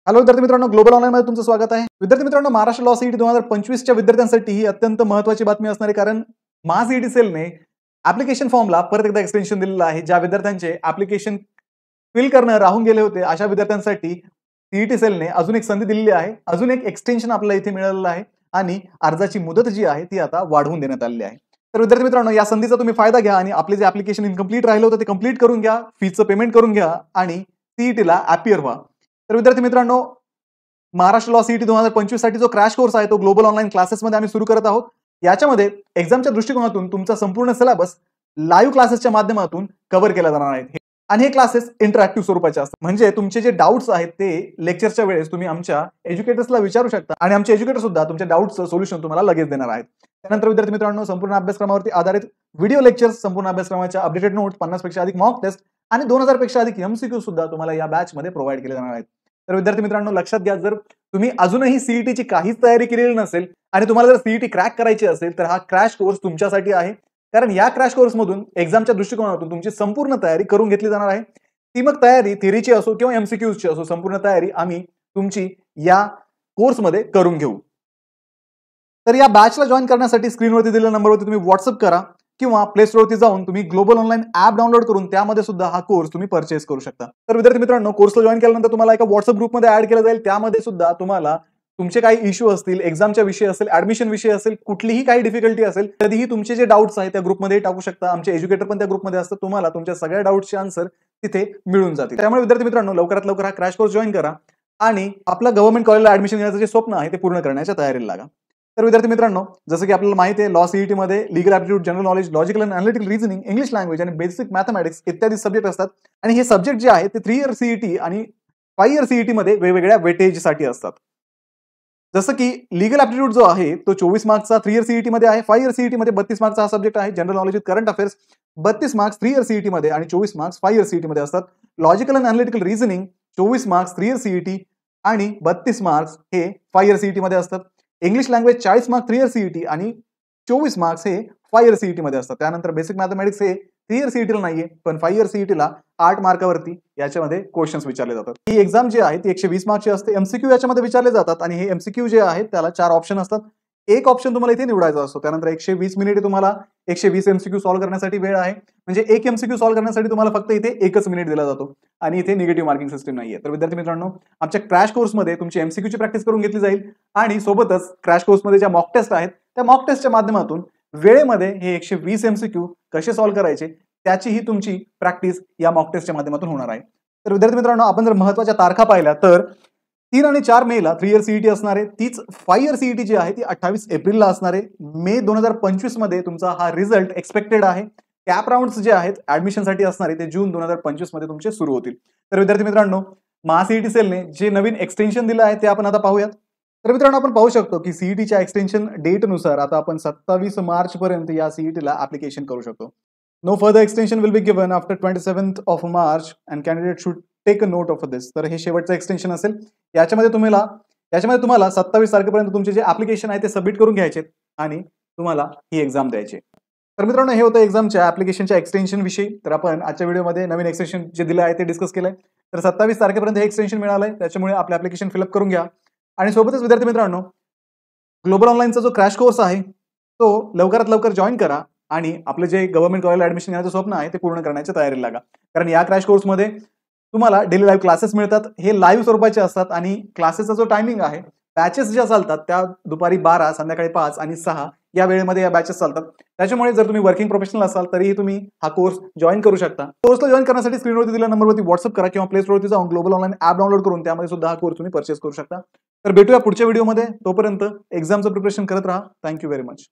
Hello विद्यार्थी मित्रांनो, global online मध्ये तुमचं स्वागत आहे. विद्यार्थी मित्रांनो, महाराष्ट्र लॉ सीईटी 2025 च्या विद्यार्थ्यांसाठी ही अत्यंत महत्त्वाची बातमी असणार आहे, कारण महासीईटी सेलने ऍप्लिकेशन फॉर्मला परत एकदा एक्सटेन्शन दिलेलं आहे. ज्या विद्यार्थ्यांचे ऍप्लिकेशन फिल करणं राहून गेले होते अशा विद्यार्थ्यांसाठी सीईटी सेलने अजून एक संधी दिलेली आहे. अजून एक एक्सटेन्शन आपल्याला इथे मिळालेलं आहे आणि अर्जाची मुदत जी आहे ती आता वाढवून देण्यात आलेली आहे. तर विद्यार्थी मित्रांनो, या संधीचा तुम्ही फायदा घ्या आणि आपले जे ऍप्लिकेशन इनकम्प्लीट राहिलं होतं ते कंप्लीट करून घ्या, फीचं पेमेंट करून घ्या आणि सीईटीला अपियर व्हा. तर विद्यार्थी मित्रांनो, महाराष्ट्र लॉ सीईटी 2025 साठी जो क्रॅश कोर्स आहे तो ग्लोबल ऑनलाईन क्लासेसमध्ये आम्ही सुरू करत आहोत. याच्यामध्ये एक्झामच्या दृष्टिकोनातून तुमचा संपूर्ण सिलेबस लाईव्ह क्लासेसच्या माध्यमातून कव्हर केला जाणार आहे आणि हे क्लासेस इंटरॅक्टिव्ह स्वरूपाचे असतात. म्हणजे तुमचे जे डाऊट्स आहेत ते लेक्चरच्या वेळेस तुम्ही आमच्या एज्युकेटर्सला विचारू शकता आणि आमचे एज्युकेटर सुद्धा तुमच्या डाऊट्सचं सोल्युशन तुम्हाला लगेच देणार आहेत. त्यानंतर विद्यार्थी मित्रांनो, संपूर्ण अभ्यासक्रमावरती आधारित व्हिडिओ लेक्चर्स, संपूर्ण अभ्यासक्रमाच्या अपडेटेड नोट्स, 50 पेक्षा अधिक मॉक टेस्ट आणि 2000 पेक्षा अधिक एमसीक्यू सुद्धा तुम्हाला या बॅच मध्ये प्रोव्हाइड केले जाणार आहेत. तर विद्यार्थी मित्रांनो, लक्षात घ्या, जर तुम्ही अजूनही सीईटीची काहीच तयारी केलेली नसेल आणि तुम्हाला जर सीईटी क्रॅक करायची असेल तर हा क्रॅश कोर्स तुमच्यासाठी आहे. कारण या क्रॅश कोर्स मधून एक्झामच्या दृष्टिकोनातून तुमची संपूर्ण तयारी करून घेतली जाणार आहे. ती मग तयारी थेरीची असो किंवा एमसीक्यूची असो, संपूर्ण तयारी आम्ही तुमची या कोर्समध्ये करून घेऊ. तर या बॅचला जॉईन करण्यासाठी स्क्रीनवरती दिलेल्या नंबरवरती तुम्ही व्हॉट्सअप करा किंवा प्ले स्टोरवरती जाऊन तुम्ही ग्लोबल ऑनलाईन ऍप डाउनलोड करून त्यामध्ये सुद्धा हा कोर्स तुम्ही परचेस करू शकता. तर विद्यार्थी मित्रांनो, कोर्सला जॉईन केल्यानंतर तुम्हाला एका व्हॉट्सअप ग्रुपमध्ये ऍड केलं जाईल. त्यामध्ये सुद्धा तुम्हाला तुमचे काही इश्यू असतील, एक्झामच्या विषय असेल, ऍडमिशन विषय असेल, कुठलीही काही डिफिकल्टी असेल, तरीही तुमचे जे डाऊट्स आहेत त्या ग्रुपमध्ये टाकू शकता. आमचे एज्युकेटर पण त्या ग्रुपमध्ये असतात. तुम्हाला तुमच्या सगळ्या डाऊट्सचे आन्सर तिथे मिळून जातील. त्यामुळे विद्यार्थी मित्रांनो, लवकरात लवकर हा क्रॅश कोर्स जॉईन करा आणि आपलं गव्हर्नमेंट कॉलेजला ऍडमिशन घेण्याचं जे स्वप्न आहे ते पूर्ण करण्याच्या तयारीला लागा. तर विद्यार्थी मित्रांनो, जसं की आपल्याला माहिती आहे, लॉ सीईटी मध्ये legal aptitude, general knowledge, logical and analytical reasoning, English language आणि बेसिक मॅथमॅटिक्स इत्यादी सब्जेक्ट असतात. आणि हे सब्जेक्ट जे आहे ते 3 इयर सीईटी आणि 5 इयर सीईटी मध्ये वेगवेगळ्या वेटेजसाठी असतात. जसं की लीगल ॲप्टिट्यूड जो आहे तो 24 मार्क्सचा 3 इयर सीईटी मध्ये आहे. 5 इयर सीईटी मध्ये 32 मार्क्सचा हा सब्जेक्ट आहे. General knowledge with current affairs 32 marks 3 year CET मध्ये आणि 24 मार्क्स 5 इयर सीईटी मध्ये असतात. Logical and analytical reasoning 24 marks 3 year CET आणि 32 मार्क्स हे 5 इयर सीईटी मध्ये असतात. English language 40 marks 3 year CET आणि 24 मार्क्स हे 5 इयर सीईटी मध्ये असतात. त्यानंतर बेसिक मॅथमॅटिक्स हे 3 इयर सीईटीला नाहीये, पण 5 इयर सीईटीला 8 मार्कावरती याच्यामध्ये क्वेश्चन्स विचारले जातात. ही एक्झाम जी आहे ती 120 मार्क्सची असते. एमसीक्यू याच्यामध्ये विचारले जातात आणि हे एमसीक्यू जे आहेत त्याला 4 ऑप्शन असतात. एक ऑप्शन तुम्हाला इथे निवडायचा असतो. त्यानंतर 120 मिनिटे तुम्हाला 120 एमसीक्यू सॉल्व्ह करण्यासाठी वेळ आहे. म्हणजे एक एमसीक्यू सॉल्व्ह करण्यासाठी तुम्हाला फक्त इथे 1 मिनिट दिला जातो आणि इथे निगेटिव्ह मार्किंग सिस्टम नाहीये. तर विद्यार्थी मित्रांनो, आमच्या क्रॅश कोर्समध्ये तुमची एमसीक्यूची प्रॅक्टिस करून घेतली जाईल आणि सोबतच क्रॅश कोर्समध्ये ज्या मॉक टेस्ट आहेत त्या मॉक टेस्टच्या माध्यमातून वेळेमध्ये हे 120 एमसीक्यू कसे सॉल्व्ह करायचे त्याचीही तुमची प्रॅक्टिस या मॉक टेस्टच्या माध्यमातून होणार आहे. तर विद्यार्थी मित्रांनो, आपण जर महत्त्वाच्या तारखा पाहिल्या तर 3 आणि 4 मेला 3 इयर सीईटी असणार आहे. तीच 5 इयर सीईटी जी आहे ती 28 एप्रिलला असणार आहे. मे 2025 मध्ये तुमचा हा रिझल्ट एक्सपेक्टेड आहे. कॅप राऊंड्स जे आहेत ऍडमिशनसाठी असणार आहे ते जून 2025 मध्ये तुमचे सुरू होतील. तर विद्यार्थी मित्रांनो, महासीईटी सेलने जे नवीन एक्सटेन्शन दिलं आहे ते आपण आता पाहूयात. तर मित्रांनो, आपण पाहू शकतो की सीईटीच्या एक्सटेन्शन डेटनुसार आता आपण 27 मार्च पर्यंत या सीईटीला ऍप्लिकेशन करू शकतो. No further extension will be given after 27th of March and candidate should take a note of this. तर हे शेवटचं एक्सटेन्शन असेल. याच्यामध्ये तुम्हाला 27 तारखेपर्यंत तुमचे जे ऍप्लिकेशन आहे ते सबमिट करून घ्यायचे आणि तुम्हाला ही एक्झाम द्यायची. तर मित्रांनो, हे होतं एक्झामच्या ऍप्लिकेशनच्या एक्सटेन्शन विषयी. तर आपण आजच्या व्हिडिओमध्ये नवीन एक्सटेन्शन जे दिलं आहे ते डिस्कस केलंय. तर 27 तारखेपर्यंत हे एक्सटेन्शन मिळालंय. त्याच्यामुळे आपलं ऍप्लिकेशन फिलअप करून घ्या आणि सोबतच विद्यार्थी मित्रांनो, ग्लोबल ऑनलाईनचा जो क्रॅश कोर्स आहे तो लवकरात लवकर जॉईन करा आणि आपलं जे गव्हर्नमेंट कॉलेज ऍडमिशन घेण्याचं स्वप्न आहे ते पूर्ण करण्याच्या तयारीला लागा. कारण या क्रॅश कोर्समध्ये तुम्हाला डेली लाईव्ह क्लासेस मिळतात. हे लाईव्ह स्वरूपाचे असतात आणि क्लासेसचा जो टायमिंग आहे, बॅचेस ज्या चालतात त्या दुपारी 12, संध्याकाळी 5 आणि 6 या वेळेमध्ये या बॅचेस चालतात. त्याच्यामुळे जर तुम्ही वर्किंग प्रोफेशनल असाल तरीही तुम्ही हा कोर्स जॉईन करू शकता. कोर्सला जॉईन करण्यासाठी स्क्रीनवरती दिलेल्या नंबरवरती व्हॉट्सअप करा किंवा प्ले स्टोरवरती जाऊन ग्लोबल ऑनलाईन ऍप डाउनलोड करून त्यामध्ये सुद्धा हा कोर्स तुम्ही परचेस करू शकता. तर भेटूया पुढच्या व्हिडिओमध्ये. तोपर्यंत एक्झामचं प्रिपरेशन करत राहा. Thank you very much.